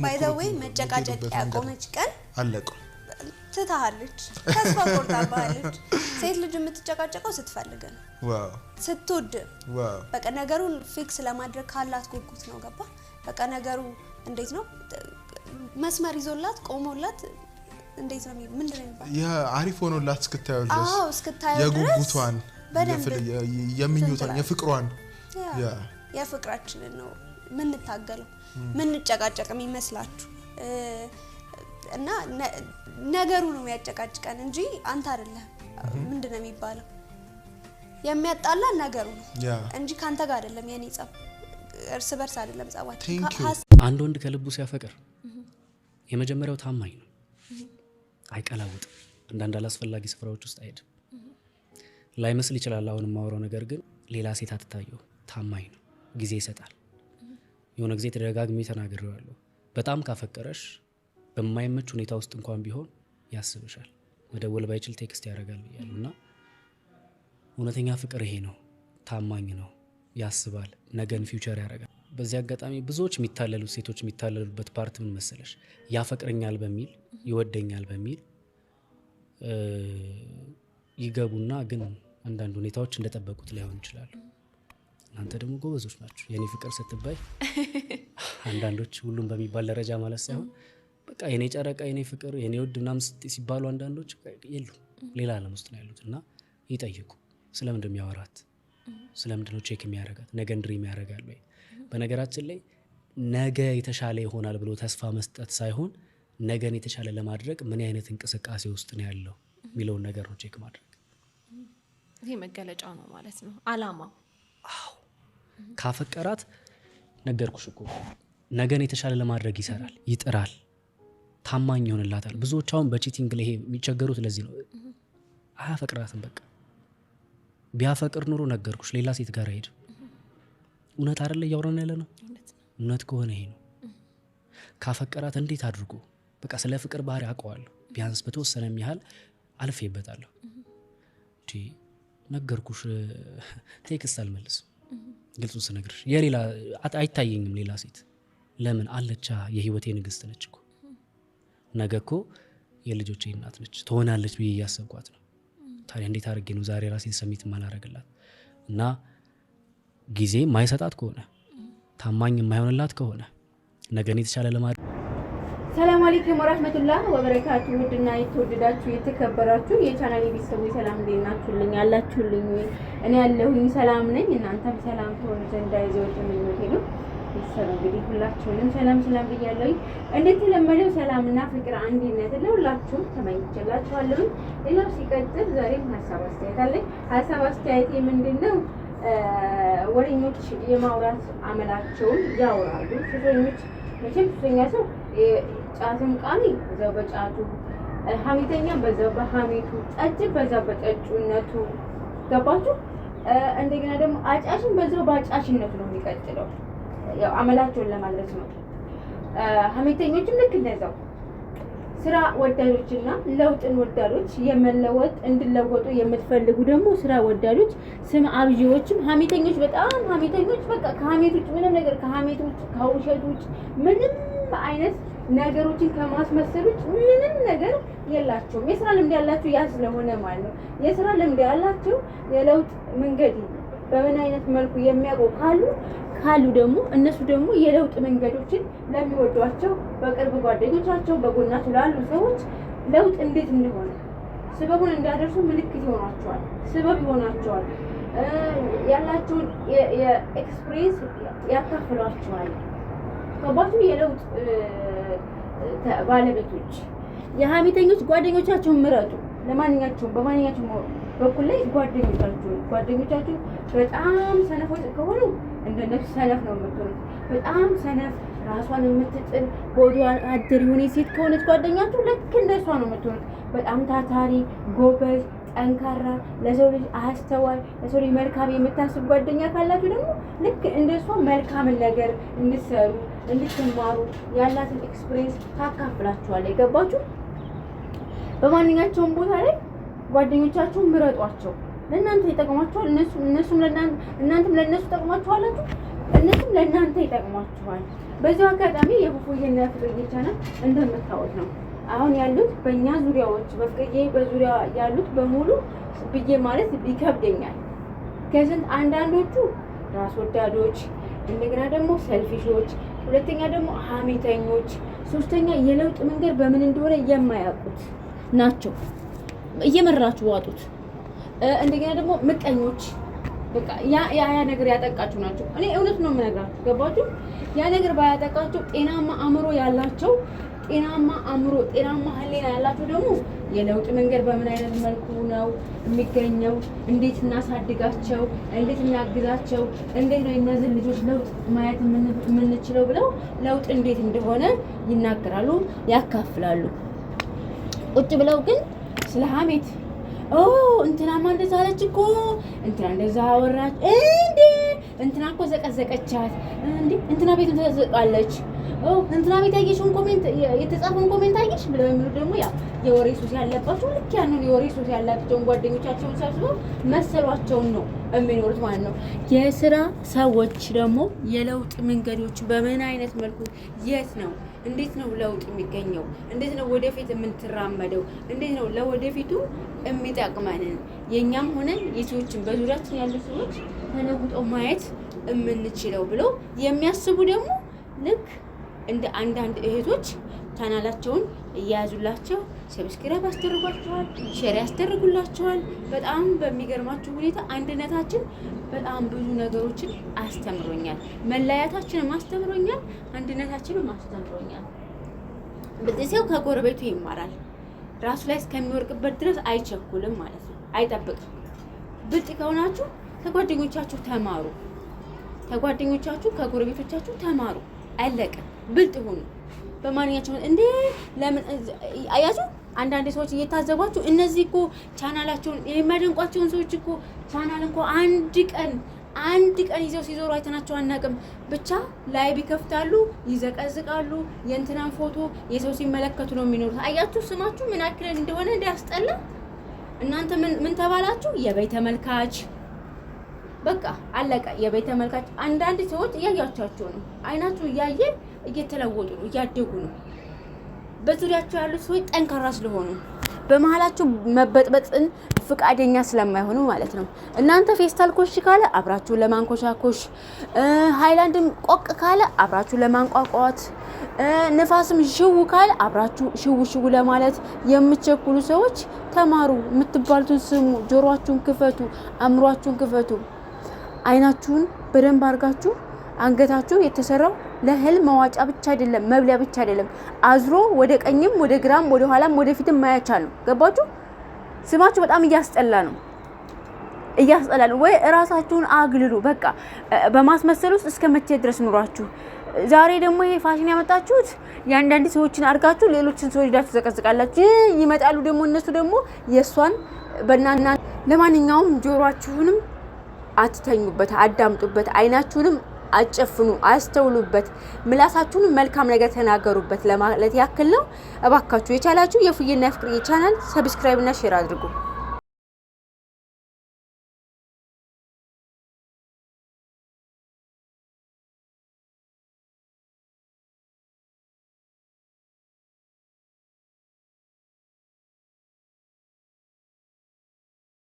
ባይ ዘ ዌይ መጨቃጨቅ ያቆመች ቀን አለቀ ትታሃለች ተስፋ ቆርጣባለች ሴት ልጅ የምትጨቃጨቀው ስትፈልግ ነው ዋው ስትወድ ዋው በቃ ነገሩን ፊክስ ለማድረግ ካላት ጉጉት ነው ገባ በቃ ነገሩ እንዴት ነው መስመር ይዞላት ቆሞላት እንዴት ነው ምንድነው ያ አሪፍ ሆኖላት እስክታየው ድረስ አዎ እስክታየው የጉጉቷን የሚኞቷን የፍቅሯን ያ የፍቅራችንን ነው ምን ታገለው ምን ጨቃጨቅም ይመስላችሁ እና ነገሩ ነው ያጨቃጭቀን እንጂ አንተ አይደለም ምንድነው የሚባለው የሚያጣላ ነገሩ ነው እንጂ ካንተ ጋር አይደለም የኔ ጸብ እርስ በርስ አይደለም ጸባችን አንድ ወንድ ከልቡ ሲያፈቅር የመጀመሪያው ታማኝ ነው አይቀላውጥ አንዳንድ አላስፈላጊ ስፍራዎች ውስጥ አይሄድ ላይመስል ይችላል አሁን ማወራው ነገር ግን ሌላ ሴት አትታየው ታማኝ ነው ጊዜ ይሰጣል የሆነ ጊዜ ተደጋግሜ ተናግሬዋለሁ በጣም ካፈቀረሽ በማይመች ሁኔታ ውስጥ እንኳን ቢሆን ያስብሻል መደወል ባይችል ቴክስት ያደርጋል ይላልና እውነተኛ ፍቅር ይሄ ነው ታማኝ ነው ያስባል ነገን ፊውቸር ያደርጋል በዚህ አጋጣሚ ብዙዎች የሚታለሉት ሴቶች የሚታለሉበት ፓርት ምን መሰለሽ ያፈቅረኛል በሚል ይወደኛል በሚል ይገቡና ግን አንዳንድ ሁኔታዎች እንደተጠበቁት ላይሆን ይችላል አንተ ደግሞ ጎበዞች ናችሁ የኔ ፍቅር ስትባይ አንዳንዶች ሁሉም በሚባል ደረጃ ማለት ሳይሆን በቃ የኔ ጨረቃ የኔ ፍቅር የኔ ወድናም ሲባሉ አንዳንዶች የሉ ሌላ ዓለም ውስጥ ነው ያሉትና ይጠይቁ ስለምንድነው የሚያወራት ስለምንድነው ቼክ የሚያደርጋት ነገን ድሪም ያደርጋል ወይ በነገራችን ላይ ነገ የተሻለ ይሆናል ብሎ ተስፋ መስጠት ሳይሆን ነገን የተሻለ ለማድረግ ምን አይነት እንቅስቃሴ ውስጥ ነው ያለው ሚለው ነገር ነው ቼክ ማድረግ ይሄ መገለጫው ነው ማለት ነው አላማው አዎ ካፈቀራት ነገርኩሽ እኮ ነገን የተሻለ ለማድረግ ይሰራል ይጥራል ታማኝ ይሆንላታል ብዙዎች አሁን በቺቲንግ ላይ የሚቸገሩት ለዚህ ነው አያፈቅራትም በቃ ቢያፈቅር ኑሮ ነገርኩሽ ሌላ ሴት ጋር ሄድ እውነት አይደለ ያወራን ያለ ነው እውነት ከሆነ ይሄ ነው ካፈቀራት እንዴት አድርጎ በቃ ስለ ፍቅር ባህሪ አውቀዋለሁ ቢያንስ በተወሰነም ያህል አልፌበታለሁ እንጂ ነገርኩሽ ቴክስት አልመልስም ግልጹን ስነግርሽ የሌላ አይታየኝም ሌላ ሴት ለምን አለቻ የህይወቴ ንግስት ነች እኮ ነገኮ የልጆቼ እናት ነች ትሆናለች ብዬ ያሰብኳት ነው ታዲያ እንዴት አድርጌ ነው ዛሬ ራሴን ሰሚት ማላረግላት እና ጊዜ ማይሰጣት ከሆነ ታማኝ የማይሆንላት ከሆነ ነገን የተሻለ ለማድረግ ሰላም አለይኩም ወራህመቱላሂ ወበረካቱ ውድና የተወደዳችሁ የተከበራችሁ የቻናሌ ቤተሰቦች ሰላም እንደናችሁልኝ ያላችሁልኝ እኔ ያለሁኝ ሰላም ነኝ እናንተም ሰላም ትሆኑ ዘንድ አይዞት ምኞቴ ነው ይሰሩ እንግዲህ ሁላችሁንም ሰላም ብያለሁ እንደተለመደው ሰላምና ፍቅር አንድነት ለሁላችሁም ተመኝቼላችኋለሁ ሌላው ሲቀጥል ዛሬም ሐሳብ አስተያየቴ ምንድነው ወሬኞች የማውራት አመላቸውን ያወራሉ ሱሰኞች መቼም ሱሰኛ ሰው ጫትም ቃሚ በዛው በጫቱ ሐሜተኛ በዛው በሐሜቱ ጠጭ በዛው በጠጩነቱ ገባችሁ እንደገና ደግሞ አጫሽን በዛው ባጫሽነቱ ነው የሚቀጥለው ያው አመላቸውን ለማለት ነው ሐሜተኞችም ልክ እንደዛው ስራ ወዳዶችና ለውጥን ወዳዶች የመለወጥ እንድለወጡ የምትፈልጉ ደግሞ ስራ ወዳዶች ስም አብጂዎችም ሐሜተኞች በጣም ሐሜተኞች በቃ ከሐሜቶች ምንም ነገር ከሐሜቶች ከውሸቶች ምንም አይነት ነገሮችን ከማስመሰሎች ምንም ነገር የላቸውም የስራ ልምድ ያላችሁ ያ ስለሆነ ማለት ነው የስራ ልምድ ያላችሁ የለውጥ መንገድ በምን አይነት መልኩ የሚያውቁ ካሉ ደግሞ እነሱ ደግሞ የለውጥ መንገዶችን ለሚወዷቸው በቅርብ ጓደኞቻቸው በጎናቸው ላሉ ሰዎች ለውጥ እንዴት እንደሆነ ስበቡን እንዳደርሱ ምልክት ይሆናቸዋል ስበብ ይሆናቸዋል ያላችሁን የኤክስፕሪየንስ ያካፍሏቸዋል ከባቱ የለውጥ ባለቤቶች የሐሜተኞች ጓደኞቻቸውን ምረጡ ለማንኛቸውም በማንኛቸውም በኩል ላይ ጓደኞቻችሁ በጣም ሰነፎች ከሆኑ እንደነሱ ሰነፍ ነው የምትሆኑት በጣም ሰነፍ ራሷን የምትጥል ሆዷ አደር የሆነ ሴት ከሆነች ጓደኛችሁ ልክ እንደሷ ነው የምትሆኑት በጣም ታታሪ ጎበዝ ጠንካራ ለሰው ልጅ አስተዋይ ለሰው ልጅ መልካም የምታስብ ጓደኛ ካላችሁ ደግሞ ልክ እንደሷ መልካም ነገር እንድትሰሩ እንድትማሩ ያላትን ኤክስፒሪየንስ ታካፍላችኋለች ገባችሁ በማንኛቸውም ቦታ ላይ ጓደኞቻችሁ ምረጧቸው ለእናንተ ይጠቅማችኋል እናንተም ለነሱ ተጠቅማችኋላችሁ እነሱም ለእናንተ ይጠቅማችኋል በዚህ አጋጣሚ የፉፉዬና ፍቅርዬ ቻናል እንደምታወት ነው አሁን ያሉት በእኛ ዙሪያዎች በፍቅርዬ በዙሪያ ያሉት በሙሉ ብዬ ማለት ይከብደኛል። ከስንት አንዳንዶቹ ራስ ወዳዶች፣ እንደገና ደግሞ ሰልፊሾች፣ ሁለተኛ ደግሞ ሀሜተኞች፣ ሶስተኛ የለውጥ መንገድ በምን እንደሆነ የማያውቁት ናቸው። እየመራችሁ ዋጡት። እንደገና ደግሞ ምቀኞች፣ በቃ ያ ነገር ያጠቃችሁ ናቸው። እኔ እውነት ነው የምነግራችሁ፣ ገባችሁ? ያ ነገር ባያጠቃችሁ ጤናማ አእምሮ ያላቸው ጤናማ አእምሮ ጤናማ ህሊና ያላቸው ደግሞ የለውጥ መንገድ በምን አይነት መልኩ ነው የሚገኘው፣ እንዴት እናሳድጋቸው፣ እንዴት እናግዛቸው፣ እንዴት ነው እነዚህ ልጆች ለውጥ ማየት የምንችለው ብለው ለውጥ እንዴት እንደሆነ ይናገራሉ፣ ያካፍላሉ። ቁጭ ብለው ግን ስለ ሀሜት እንትናማ እንደዛ አለች እኮ እንትና እንደዛ አወራች እንዴ እንትና እኮ ዘቀዘቀቻት እንዴ እንትና ቤት ተዘቃለች እንትና ቤት ያየሽውን ኮሜንት የተጻፈውን ኮሜንት አየሽ ብለው የሚሉ ደግሞ ያ የወሬ ሱስ ያለባቸው ልክ ያንን የወሬ ሱስ ያላቸውን ጓደኞቻቸውን ሰብስበው መሰሏቸውን ነው የሚኖሩት ማለት ነው። የስራ ሰዎች ደግሞ የለውጥ መንገዶች በምን አይነት መልኩ የት ነው እንዴት ነው ለውጥ የሚገኘው? እንዴት ነው ወደፊት የምንተራመደው? እንዴት ነው ለወደፊቱ የሚጠቅመንን የኛም ሆነን የሰዎችን በዙሪያችን ያሉ ሰዎች ተለውጠው ማየት የምንችለው ብለው የሚያስቡ ደግሞ ልክ እንደ አንዳንድ እህቶች ቻናላቸውን እያያዙላቸው ሰብስክራይብ ያስደርጓቸዋል፣ ሼር ያስደርጉላቸዋል። በጣም በሚገርማችሁ ሁኔታ አንድነታችን በጣም ብዙ ነገሮችን አስተምሮኛል። መለያየታችንም አስተምሮኛል፣ አንድነታችንም አስተምሮኛል። በዚህ ሰው ከጎረቤቱ ይማራል። ራሱ ላይ እስከሚወርቅበት ድረስ አይቸኩልም ማለት ነው፣ አይጠብቅም። ብልጥ ከሆናችሁ ከጓደኞቻችሁ ተማሩ፣ ከጓደኞቻችሁ ከጎረቤቶቻችሁ ተማሩ። አለቀ። ብልጥ ሁኑ። በማንኛቸውም እንዴ ለምን አያችሁ? አንዳንድ ሰዎች እየታዘቧችሁ እነዚህ እኮ ቻናላቸውን የሚያደንቋቸውን ሰዎች እኮ ቻናል እንኳ አንድ ቀን ይዘው ሲዞሩ አይተናቸው አናውቅም። ብቻ ላይ ቢከፍታሉ፣ ይዘቀዝቃሉ፣ የእንትናን ፎቶ የሰው ሲመለከቱ ነው የሚኖሩት። አያችሁ ስማችሁ ምን ያክል እንደሆነ እንዲያስጠላ። እናንተ ምን ተባላችሁ? የበይ ተመልካች። በቃ አለቀ። የበይ ተመልካች። አንዳንድ ሰዎች እያያቻቸው ነው፣ አይናችሁ እያየ እየተለወጡ ነው፣ እያደጉ ነው። በዙሪያቸው ያሉት ሰዎች ጠንካራ ስለሆኑ በመሀላቸው መበጥበጥን ፍቃደኛ ስለማይሆኑ ማለት ነው። እናንተ ፌስታል ኮሽ ካለ አብራችሁ ለማንኮሻኮሽ፣ ሃይላንድም ቆቅ ካለ አብራችሁ ለማንቋቋት፣ ንፋስም ሽው ካለ አብራችሁ ሽው ለማለት የምትቸኩሉ ሰዎች ተማሩ። የምትባሉትን ስሙ፣ ጆሮአችሁን ክፈቱ፣ አእምሯችሁን ክፈቱ። አይናችሁን በደንብ አድርጋችሁ አንገታችሁ የተሰራው ለህል መዋጫ ብቻ አይደለም፣ መብሊያ ብቻ አይደለም። አዝሮ ወደ ቀኝም ወደ ግራም ወደ ኋላም ወደ ፊትም ማያቻል ነው። ገባችሁ? ስማችሁ በጣም እያስጠላ ነው። ወይ እራሳችሁን አግልሉ። በቃ በማስመሰል ውስጥ እስከ መቼ ድረስ ኑራችሁ? ዛሬ ደግሞ ይሄ ፋሽን ያመጣችሁት የአንዳንድ ሰዎችን አድርጋችሁ ሌሎችን ሰዎች ዳችሁ ዘቀዝቃላችሁ። ይመጣሉ ደግሞ እነሱ ደግሞ የሷን በእናና ለማንኛውም ጆሮአችሁንም አትተኙበት፣ አዳምጡበት። አይናችሁንም አጨፍኑ፣ አስተውሉበት። ምላሳችሁን መልካም ነገር ተናገሩበት ለማለት ያክል ነው። እባካችሁ የቻላችሁ የፉዬና ፍቅርዬ ቻናል ሰብስክራይብ እና ሼር አድርጉ።